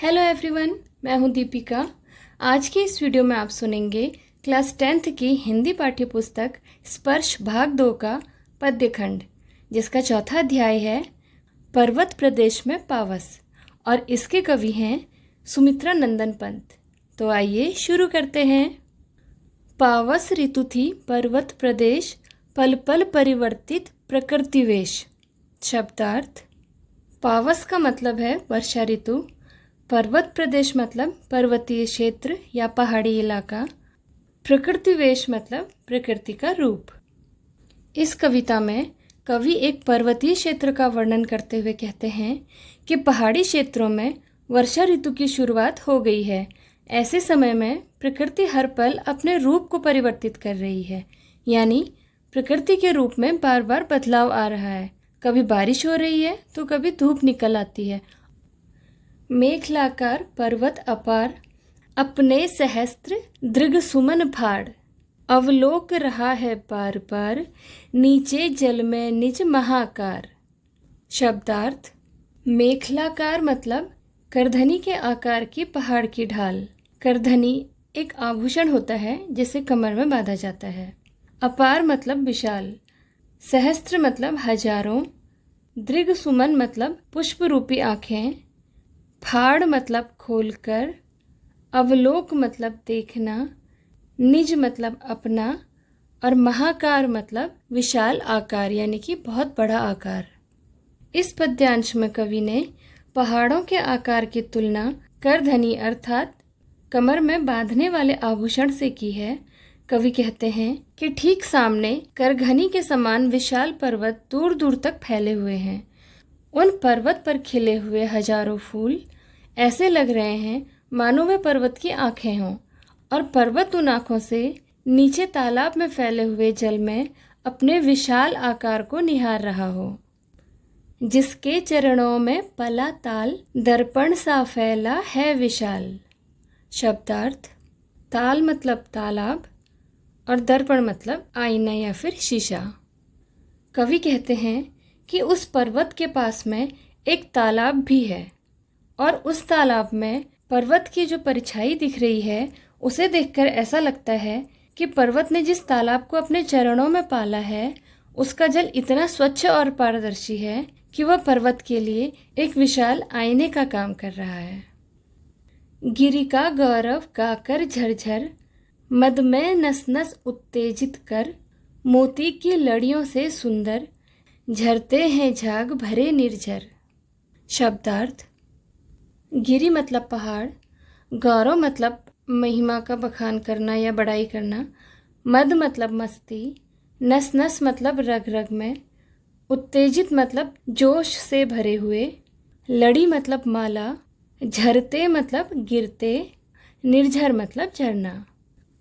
Hello everyone, मैं हूं दीपिका। आज की इस वीडियो में आप सुनेंगे क्लास 10th की हिंदी पाठ्य पुस्तक स्पर्श भाग 2 का पद्यखंड, जिसका चौथा अध्याय है पर्वत प्रदेश में पावस और इसके कवि हैं सुमित्रा नंदन पंत। तो आइए शुरू करते हैं। पावस ऋतु थी पर्वत प्रदेश, पल पल परिवर्तित प्रकृति वेश। शब्दार्थ। पावस का मतलब है वर्षा ऋतु, पर्वत प्रदेश मतलब पर्वतीय क्षेत्र या पहाड़ी इलाका, प्रकृति वेश मतलब प्रकृति का रूप। इस कविता में कवि एक पर्वतीय क्षेत्र का वर्णन करते हुए कहते हैं कि पहाड़ी क्षेत्रों में वर्षा ऋतु की शुरुआत हो गई है। ऐसे समय में प्रकृति हर पल अपने रूप को परिवर्तित कर रही है, यानी प्रकृति के रूप में बार बार बदलाव आ रहा है। कभी बारिश हो रही है तो कभी धूप निकल आती है। मेखलाकार पर्वत अपार, अपने सहस्त्र दृग सुमन फाड़, अवलोक रहा है बार बार, नीचे जल में निज महाकार। शब्दार्थ। मेखलाकार मतलब करधनी के आकार की पहाड़ की ढाल। करधनी एक आभूषण होता है जिसे कमर में बांधा जाता है। अपार मतलब विशाल। सहस्त्र मतलब हजारों। दृग सुमन मतलब पुष्प रूपी आँखें। फाड़ मतलब खोलकर। अवलोक मतलब देखना। निज मतलब अपना। और महाकार मतलब विशाल आकार, यानी कि बहुत बड़ा आकार। इस पद्यांश में कवि ने पहाड़ों के आकार की तुलना करधनी अर्थात कमर में बांधने वाले आभूषण से की है। कवि कहते हैं कि ठीक सामने करघनी के समान विशाल पर्वत दूर दूर तक फैले हुए हैं। उन पर्वत पर खिले हुए हजारों फूल ऐसे लग रहे हैं मानो वे पर्वत की आंखें हों, और पर्वत उन आंखों से नीचे तालाब में फैले हुए जल में अपने विशाल आकार को निहार रहा हो। जिसके चरणों में पला ताल, दर्पण सा फैला है विशाल। शब्दार्थ। ताल मतलब तालाब और दर्पण मतलब आईना या फिर शीशा। कवि कहते हैं कि उस पर्वत के पास में एक तालाब भी है, और उस तालाब में पर्वत की जो परछाई दिख रही है उसे देखकर ऐसा लगता है कि पर्वत ने जिस तालाब को अपने चरणों में पाला है उसका जल इतना स्वच्छ और पारदर्शी है कि वह पर्वत के लिए एक विशाल आईने का काम कर रहा है। गिरि का गौरव गाकर झरझर, मद में नस नस उत्तेजित कर, मोती की लड़ियों से सुंदर, झरते हैं झाग भरे निर्झर। शब्दार्थ। गिरि मतलब पहाड़। गौरव मतलब महिमा का बखान करना या बड़ाई करना। मद मतलब मस्ती। नस नस मतलब रग रग में। उत्तेजित मतलब जोश से भरे हुए। लड़ी मतलब माला। झरते मतलब गिरते। निर्झर मतलब झरना।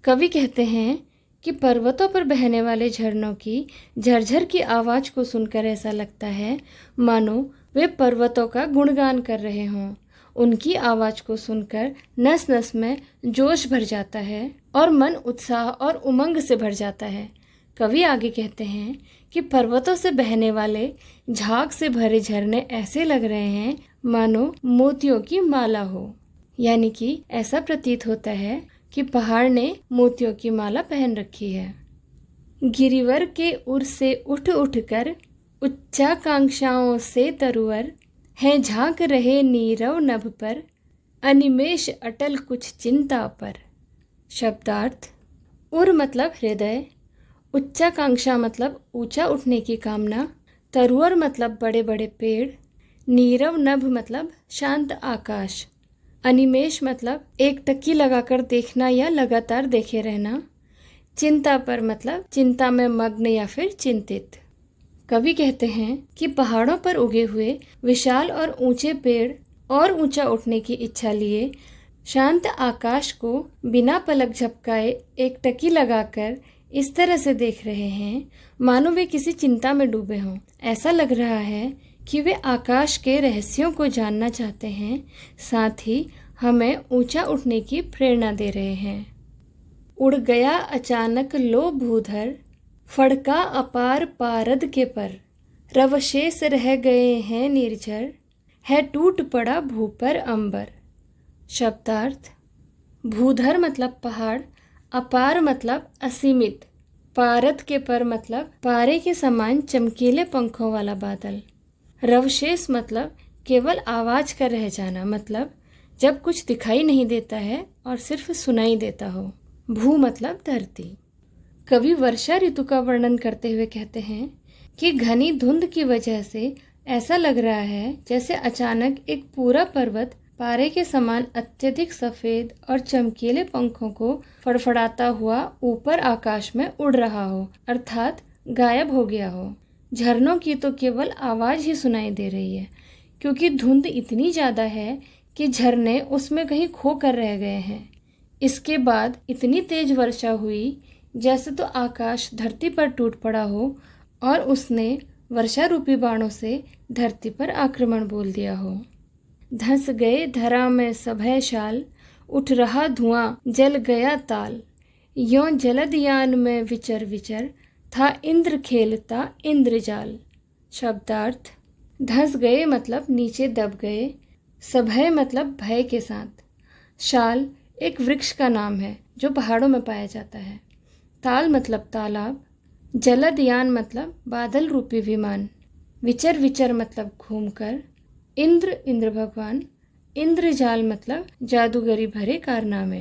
कवि कहते हैं कि पर्वतों पर बहने वाले झरनों की झरझर की आवाज़ को सुनकर ऐसा लगता है मानो वे पर्वतों का गुणगान कर रहे हों। उनकी आवाज़ को सुनकर नस नस में जोश भर जाता है और मन उत्साह और उमंग से भर जाता है। कवि आगे कहते हैं कि पर्वतों से बहने वाले झाग से भरे झरने ऐसे लग रहे हैं मानो मोतियों की माला हो, यानी कि ऐसा प्रतीत होता है कि पहाड़ ने मोतियों की माला पहन रखी है। गिरिवर के उर से उठ उठ कर, उच्चाकांक्षाओं से तरुवर, हैं झांक रहे नीरव नभ पर, अनिमेष अटल कुछ चिंता पर। शब्दार्थ। उर मतलब हृदय। उच्चाकांक्षा मतलब ऊंचा उठने की कामना। तरुवर मतलब बड़े बड़े पेड़। नीरव नभ मतलब शांत आकाश। अनिमेष मतलब एक टक्की लगाकर देखना या लगातार देखे रहना। चिंता पर मतलब चिंता में मग्न या फिर चिंतित। कवि कहते हैं कि पहाड़ों पर उगे हुए विशाल और ऊंचे पेड़ और ऊंचा उठने की इच्छा लिए शांत आकाश को बिना पलक झपकाए एक टकी लगाकर इस तरह से देख रहे हैं मानो वे किसी चिंता में डूबे हों। ऐसा लग रहा है कि वे आकाश के रहस्यों को जानना चाहते हैं, साथ ही हमें ऊंचा उठने की प्रेरणा दे रहे हैं। उड़ गया अचानक लो भूधर, फड़का अपार पारद के पर, रवशेष रह गए हैं निर्झर, है टूट पड़ा भू पर अंबर। शब्दार्थ: भूधर मतलब पहाड़, अपार मतलब असीमित, पारद के पर मतलब पारे के समान चमकीले पंखों वाला बादल, रवशेष मतलब केवल आवाज का रह जाना, मतलब जब कुछ दिखाई नहीं देता है और सिर्फ सुनाई देता हो। भू मतलब धरती। कवि वर्षा ऋतु का वर्णन करते हुए कहते हैं कि घनी धुंध की वजह से ऐसा लग रहा है जैसे अचानक एक पूरा पर्वत पारे के समान अत्यधिक सफेद और चमकीले पंखों को फड़फड़ाता हुआ ऊपर आकाश में उड़ रहा हो, अर्थात गायब हो गया हो। झरनों की तो केवल आवाज ही सुनाई दे रही है, क्योंकि धुंध इतनी ज़्यादा है कि झरने उसमें कहीं खो कर रह गए हैं। इसके बाद इतनी तेज वर्षा हुई जैसे तो आकाश धरती पर टूट पड़ा हो और उसने वर्षा रूपी बाणों से धरती पर आक्रमण बोल दिया हो। धंस गए धरा में सभय शाल, उठ रहा धुआं जल गया ताल, यों जलदयान में विचर विचर, था इंद्र खेलता इंद्रजाल। शब्दार्थ: धंस गए मतलब नीचे दब गए, सभय मतलब भय के साथ, शाल एक वृक्ष का नाम है जो पहाड़ों में पाया जाता है, ताल मतलब तालाब, जलदयान मतलब बादल रूपी विमान, विचर विचर मतलब घूमकर, इंद्र भगवान, इंद्रजाल मतलब जादूगरी भरे कारनामे।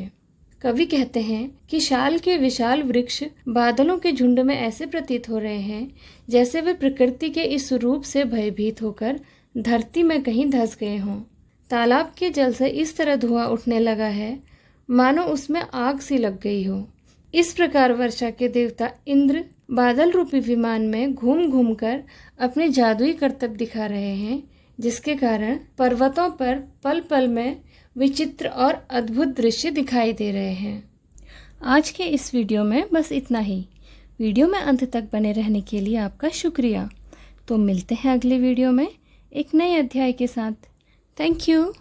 कवि कहते हैं कि शाल के विशाल वृक्ष बादलों के झुंड में ऐसे प्रतीत हो रहे हैं जैसे वे प्रकृति के इस रूप से भयभीत होकर धरती में कहीं धंस गए हों। तालाब के जल से इस तरह धुआं उठने लगा है मानो उसमें आग सी लग गई हो। इस प्रकार वर्षा के देवता इंद्र बादल रूपी विमान में घूम घूम कर अपने जादुई करतब दिखा रहे हैं, जिसके कारण पर्वतों पर पल पल में विचित्र और अद्भुत दृश्य दिखाई दे रहे हैं। आज के इस वीडियो में बस इतना ही। वीडियो में अंत तक बने रहने के लिए आपका शुक्रिया। तो मिलते हैं अगले वीडियो में एक नए अध्याय के साथ। Thank you.